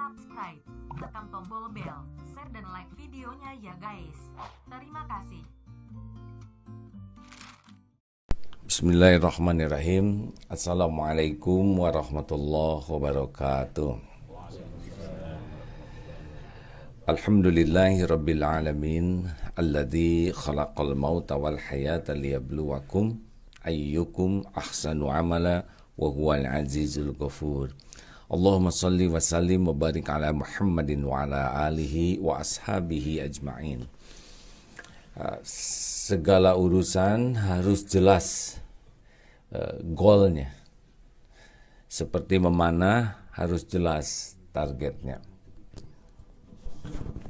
subscribe, tekan tombol bel, share dan like videonya ya guys. Terima kasih. Bismillahirrahmanirrahim. Assalamualaikum warahmatullahi wabarakatuh. Alhamdulillahi rabbil alamin, alladzi khalaqal mauta wal hayata liyabluwakum ayyukum ahsanu amala wa huwal azizul ghafur. Allahumma salli wa sallim wa barik ala Muhammadin wa ala alihi wa ashabihi ajma'in. Segala urusan harus jelas goalnya. Seperti memanah harus jelas targetnya.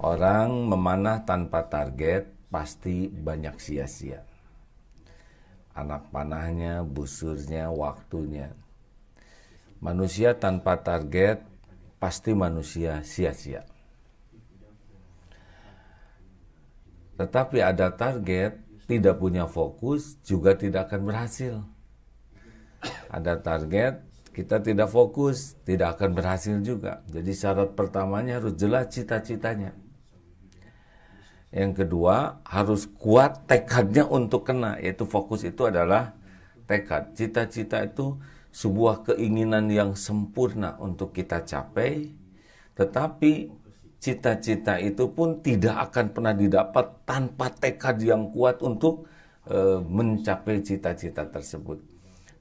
Orang memanah tanpa target pasti banyak sia-sia. Anak panahnya, busurnya, waktunya. Manusia tanpa target pasti manusia sia-sia. Tetapi ada target, tidak punya fokus, juga tidak akan berhasil. Ada target, kita tidak fokus, tidak akan berhasil juga. Jadi syarat pertamanya harus jelas cita-citanya. Yang kedua, harus kuat tekadnya untuk kena, yaitu fokus itu adalah tekad. Cita-cita itu sebuah keinginan yang sempurna untuk kita capai, tetapi cita-cita itu pun tidak akan pernah didapat tanpa tekad yang kuat untuk mencapai cita-cita tersebut.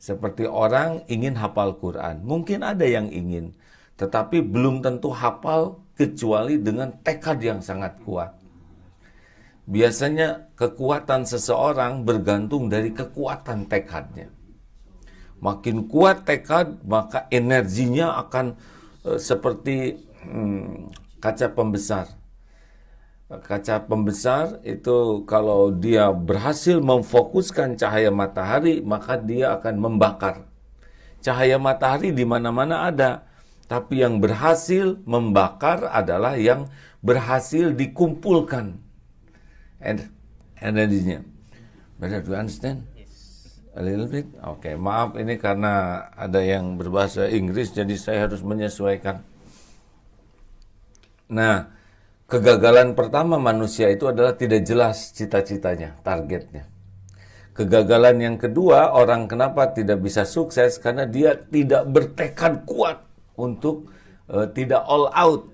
Seperti orang ingin hafal Quran. Mungkin ada yang ingin, tetapi belum tentu hafal kecuali dengan tekad yang sangat kuat. Biasanya kekuatan seseorang bergantung dari kekuatan tekadnya. Makin kuat tekad, maka energinya akan seperti kaca pembesar. Kaca pembesar itu kalau dia berhasil memfokuskan cahaya matahari, maka dia akan membakar. Cahaya matahari di mana-mana ada, tapi yang berhasil membakar adalah yang berhasil dikumpulkan energinya. Better, do you understand? A little bit? Oke, maaf ini karena ada yang berbahasa Inggris, jadi saya harus menyesuaikan. Nah, kegagalan pertama manusia itu adalah tidak jelas cita-citanya, targetnya. Kegagalan yang kedua, orang kenapa tidak bisa sukses? Karena dia tidak bertekad kuat untuk tidak all out.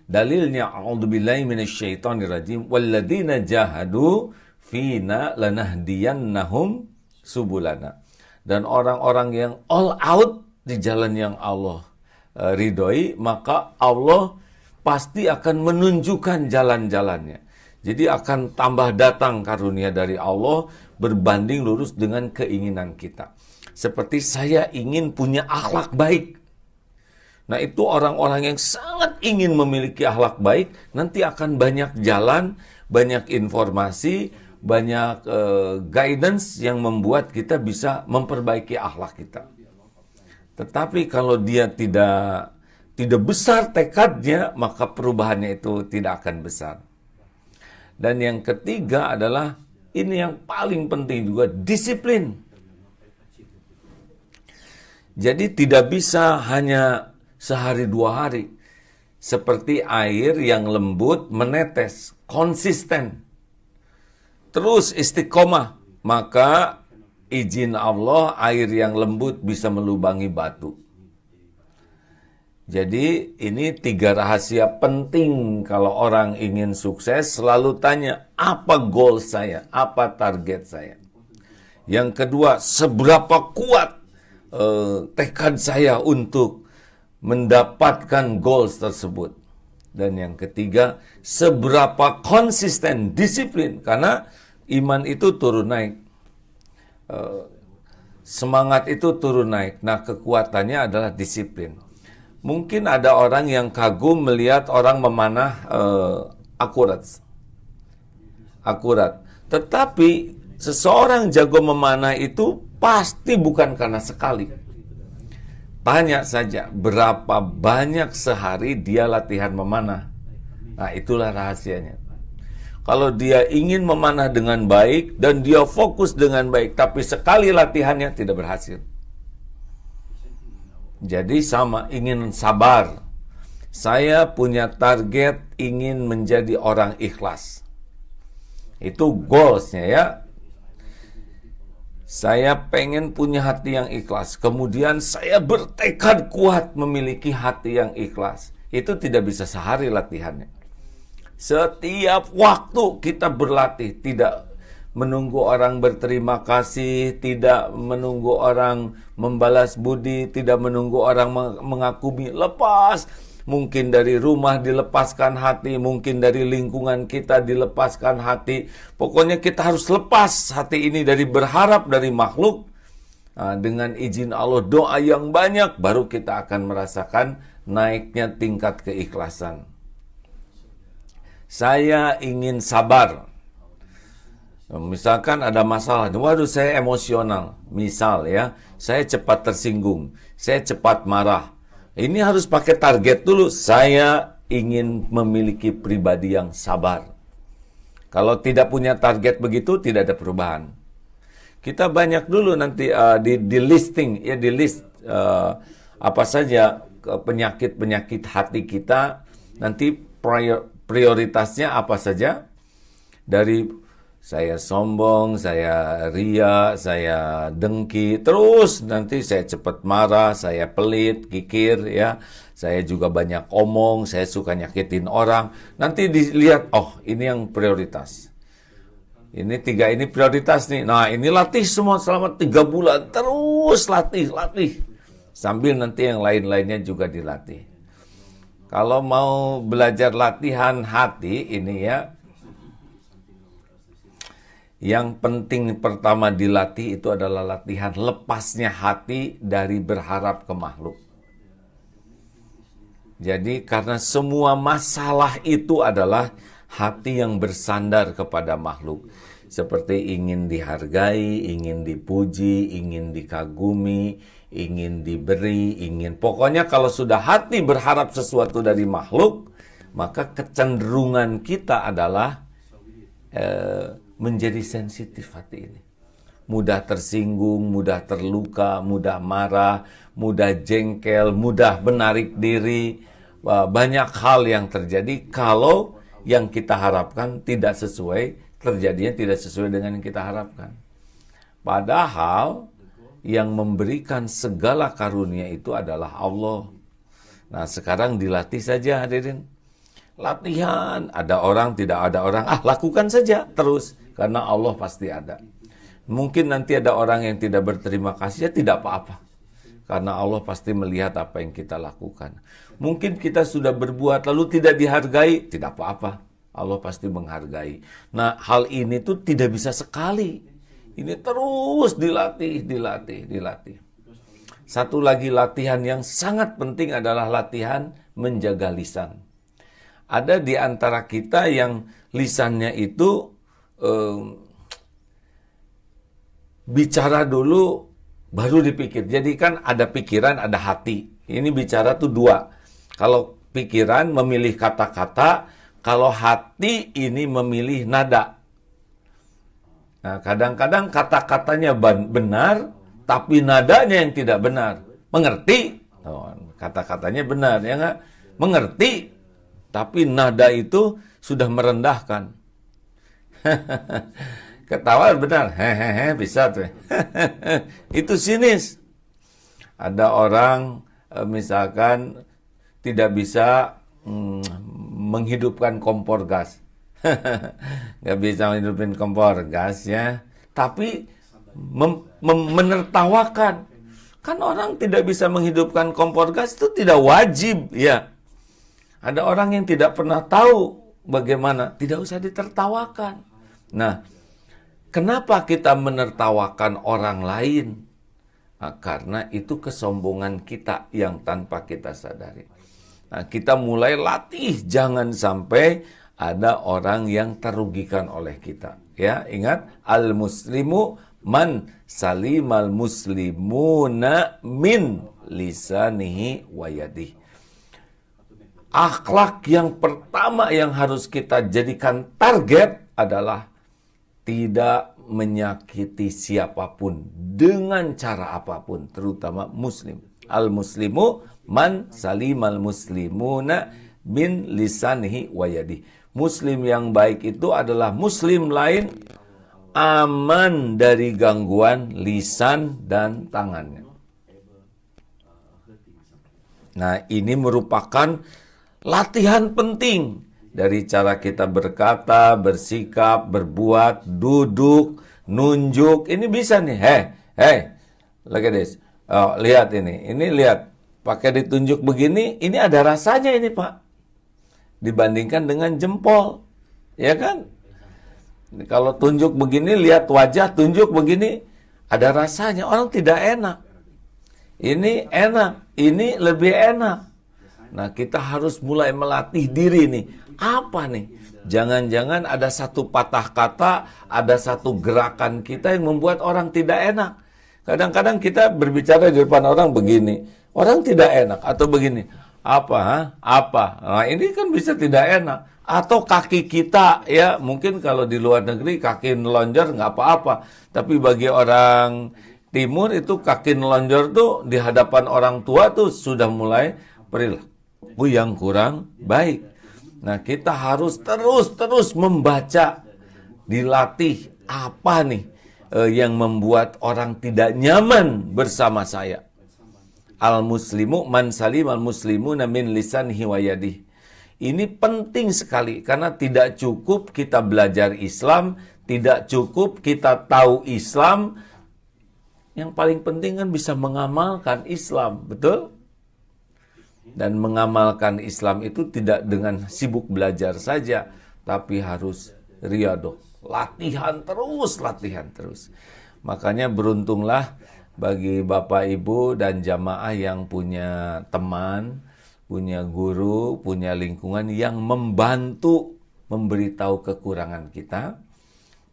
Dalilnya, a'udzubillahi minasyaitonirrajim, walladzina jahadu fina lanahdiyannahum subulana. Dan orang-orang yang all out di jalan yang Allah ridhoi, maka Allah pasti akan menunjukkan jalan-jalannya. Jadi akan tambah datang karunia dari Allah berbanding lurus dengan keinginan kita. Seperti saya ingin punya akhlak baik. Nah itu orang-orang yang sangat ingin memiliki akhlak baik, nanti akan banyak jalan, banyak informasi, banyak guidance yang membuat kita bisa memperbaiki akhlak kita. Tetapi kalau dia tidak besar tekadnya, maka perubahannya itu tidak akan besar. Dan yang ketiga adalah, ini yang paling penting juga, disiplin. Jadi tidak bisa hanya sehari dua hari. Seperti air yang lembut menetes, konsisten. Terus istiqomah, maka izin Allah air yang lembut bisa melubangi batu. Jadi ini 3 rahasia penting kalau orang ingin sukses, selalu tanya, apa goal saya, apa target saya. Yang kedua, seberapa kuat tekad saya untuk mendapatkan goals tersebut. Dan yang ketiga, seberapa konsisten, disiplin, karena iman itu turun naik. Semangat itu turun naik. Nah, kekuatannya adalah disiplin. Mungkin ada orang yang kagum melihat orang memanah akurat. Tetapi seseorang jago memanah itu pasti bukan karena sekali. Tanya saja berapa banyak sehari dia latihan memanah. Nah itulah rahasianya. Kalau dia ingin memanah dengan baik dan dia fokus dengan baik, tapi sekali latihannya tidak berhasil. Jadi sama, ingin sabar. Saya punya target ingin menjadi orang ikhlas. Itu goalsnya ya. Saya pengen punya hati yang ikhlas. Kemudian saya bertekad kuat memiliki hati yang ikhlas. Itu tidak bisa sehari latihannya. Setiap waktu kita berlatih, tidak menunggu orang berterima kasih, tidak menunggu orang membalas budi, tidak menunggu orang mengakumi. Lepas, mungkin dari rumah dilepaskan hati, mungkin dari lingkungan kita dilepaskan hati. Pokoknya kita harus lepas hati ini dari berharap dari makhluk. Nah, dengan izin Allah, doa yang banyak, baru kita akan merasakan naiknya tingkat keikhlasan. Saya ingin sabar. Misalkan ada masalah, waduh saya emosional. Misal ya, saya cepat tersinggung, saya cepat marah. Ini harus pakai target dulu. Saya ingin memiliki pribadi yang sabar. Kalau tidak punya target begitu, tidak ada perubahan. Kita banyak dulu nanti di listing, ya di list apa saja penyakit-penyakit hati kita. Nanti prioritasnya apa saja. Dari saya sombong, saya ria, saya dengki, terus nanti saya cepat marah, saya pelit, kikir, ya. Saya juga banyak omong, saya suka nyakitin orang. Nanti dilihat, oh ini yang prioritas. Ini 3 ini prioritas nih. Nah ini latih semua selama 3 bulan. Terus latih. Sambil nanti yang lain-lainnya juga dilatih. Kalau mau belajar latihan hati ini ya, yang penting pertama dilatih itu adalah latihan lepasnya hati dari berharap ke makhluk. Jadi karena semua masalah itu adalah hati yang bersandar kepada makhluk. Seperti ingin dihargai, ingin dipuji, ingin dikagumi, ingin diberi, pokoknya kalau sudah hati berharap sesuatu dari makhluk, maka kecenderungan kita adalah menjadi sensitif hati ini. Mudah tersinggung, mudah terluka, mudah marah, mudah jengkel, mudah menarik diri. Banyak hal yang terjadi kalau yang kita harapkan tidak sesuai, terjadinya tidak sesuai dengan yang kita harapkan. Padahal yang memberikan segala karunia itu adalah Allah. Nah sekarang dilatih saja hadirin. Latihan, ada orang, tidak ada orang, lakukan saja terus. Karena Allah pasti ada. Mungkin nanti ada orang yang tidak berterima kasih, ya tidak apa-apa. Karena Allah pasti melihat apa yang kita lakukan. Mungkin kita sudah berbuat lalu tidak dihargai, tidak apa-apa. Allah pasti menghargai. Nah, hal ini tuh tidak bisa sekali. Ini terus dilatih. Satu lagi latihan yang sangat penting adalah latihan menjaga lisan. Ada di antara kita yang lisannya itu bicara dulu baru dipikir. Jadi kan ada pikiran, ada hati. Ini bicara tuh 2. Kalau pikiran memilih kata-kata, kalau hati ini memilih nada. Nah, kadang-kadang kata-katanya benar, tapi nadanya yang tidak benar. Mengerti? Kata-katanya benar, ya nggak? Mengerti, tapi nada itu sudah merendahkan. Ketawa benar, hehehe, bisa tuh. Itu sinis. Ada orang misalkan tidak bisa menghidupkan kompor gas. Nggak bisa menghidupkan kompor gas ya. Tapi menertawakan. Kan orang tidak bisa menghidupkan kompor gas itu tidak wajib ya. Ada orang yang tidak pernah tahu bagaimana, tidak usah ditertawakan. Nah, kenapa kita menertawakan orang lain? Nah, karena itu kesombongan kita yang tanpa kita sadari. Nah, kita mulai latih jangan sampai ada orang yang terugikan oleh kita. Ya, ingat al-muslimu man salimal muslimuna min lisanihi wa yadihi. Akhlak yang pertama yang harus kita jadikan target adalah tidak menyakiti siapapun dengan cara apapun, terutama muslim. Al-muslimu man salimal muslimuna min lisanihi wa yadihi. Muslim yang baik itu adalah muslim lain aman dari gangguan lisan dan tangannya. Nah, ini merupakan latihan penting dari cara kita berkata, bersikap, berbuat, duduk, nunjuk. Ini bisa nih. Look at this. Oh, lihat ini. Ini lihat. Pakai ditunjuk begini, ini ada rasanya ini, Pak. Dibandingkan dengan jempol. Ya kan? Kalau tunjuk begini, lihat wajah, tunjuk begini, ada rasanya. Orang tidak enak. Ini enak, ini lebih enak. Nah, kita harus mulai melatih diri nih. Apa nih? Jangan-jangan ada satu patah kata, ada satu gerakan kita yang membuat orang tidak enak. Kadang-kadang kita berbicara di depan orang begini, orang tidak enak, atau begini, apa? Nah, ini kan bisa tidak enak. Atau kaki kita, ya mungkin kalau di luar negeri kaki nelonjor nggak apa-apa. Tapi bagi orang Timur itu kaki nelonjor tuh di hadapan orang tua tuh sudah mulai perilaku yang kurang baik. Nah, kita harus terus membaca, dilatih apa nih yang membuat orang tidak nyaman bersama saya. Al-muslimu man salim al-muslimuna min lisanihi wa yadihi. Ini penting sekali karena tidak cukup kita belajar Islam, tidak cukup kita tahu Islam. Yang paling penting kan bisa mengamalkan Islam, betul? Dan mengamalkan Islam itu tidak dengan sibuk belajar saja, tapi harus riyadhah, latihan terus. Makanya beruntunglah bagi Bapak Ibu dan jamaah yang punya teman, punya guru, punya lingkungan yang membantu memberitahu kekurangan kita,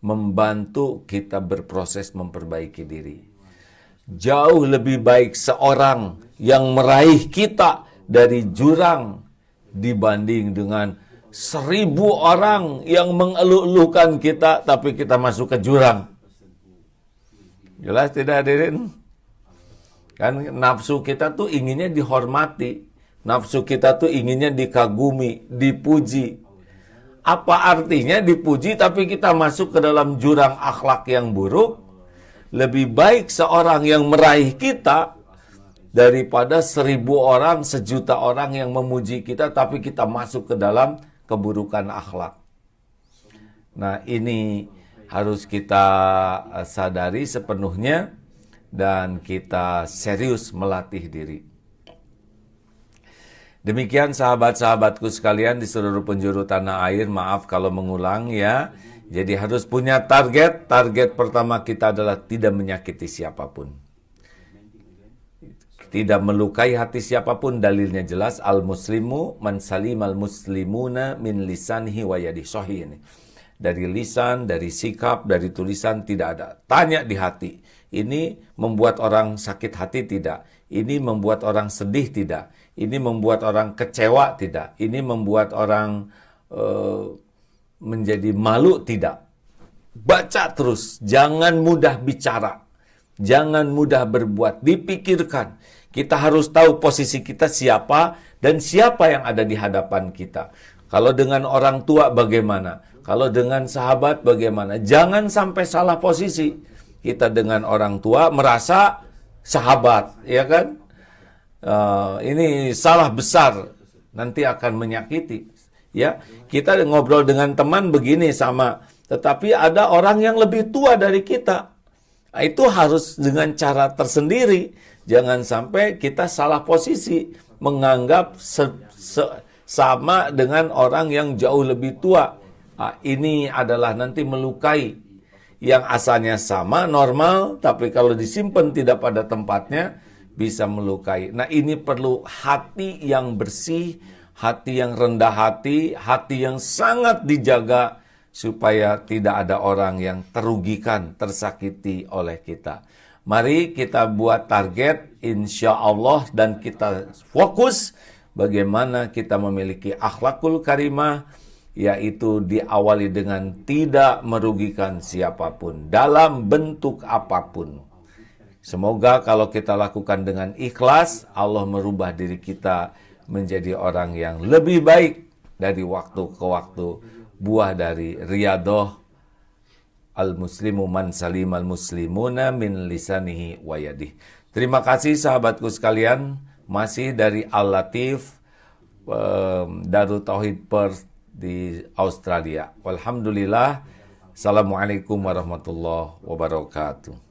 membantu kita berproses memperbaiki diri. Jauh lebih baik seorang yang meraih kita dari jurang dibanding dengan 1000 orang yang mengeluh-eluhkan kita tapi kita masuk ke jurang. Jelas tidak, hadirin? Kan nafsu kita tuh inginnya dihormati. Nafsu kita tuh inginnya dikagumi, dipuji. Apa artinya dipuji tapi kita masuk ke dalam jurang akhlak yang buruk? Lebih baik seorang yang meraih kita daripada 1000 orang, 1.000.000 orang yang memuji kita tapi kita masuk ke dalam keburukan akhlak. Nah, ini harus kita sadari sepenuhnya dan kita serius melatih diri. Demikian sahabat-sahabatku sekalian di seluruh penjuru tanah air, maaf kalau mengulang ya. Jadi harus punya target. Target pertama kita adalah tidak menyakiti siapapun. Tidak melukai hati siapapun, dalilnya jelas. Al-muslimu man salimal muslimuna min lisanihi wa yadihi. Sahih ini. Dari lisan, dari sikap, dari tulisan tidak ada. Tanya di hati. Ini membuat orang sakit hati tidak? Ini membuat orang sedih tidak? Ini membuat orang kecewa tidak? Ini membuat orang menjadi malu tidak? Baca terus, jangan mudah bicara, jangan mudah berbuat, dipikirkan. Kita harus tahu posisi kita siapa dan siapa yang ada di hadapan kita. Kalau dengan orang tua bagaimana? Kalau dengan sahabat bagaimana? Jangan sampai salah posisi. Kita dengan orang tua merasa sahabat, ya kan? Ini salah besar, nanti akan menyakiti. Ya, kita ngobrol dengan teman begini sama, tetapi ada orang yang lebih tua dari kita. Nah, itu harus dengan cara tersendiri. Jangan sampai kita salah posisi, menganggap sama dengan orang yang jauh lebih tua. Nah, ini adalah nanti melukai. Yang asalnya sama, normal, tapi kalau disimpan tidak pada tempatnya, bisa melukai. Nah, ini perlu hati yang bersih, hati yang rendah hati, hati yang sangat dijaga supaya tidak ada orang yang terugikan, tersakiti oleh kita. Mari kita buat target insya Allah dan kita fokus bagaimana kita memiliki akhlakul karimah, yaitu diawali dengan tidak merugikan siapapun dalam bentuk apapun. Semoga kalau kita lakukan dengan ikhlas, Allah merubah diri kita menjadi orang yang lebih baik dari waktu ke waktu. Buah dari riyadhah al-muslimu man salim al-muslimuna min lisanihi wa yadih. Terima kasih sahabatku sekalian, masih dari Al-Latif, Darut Tauhid Perth di Australia. Alhamdulillah. Assalamualaikum warahmatullahi wabarakatuh.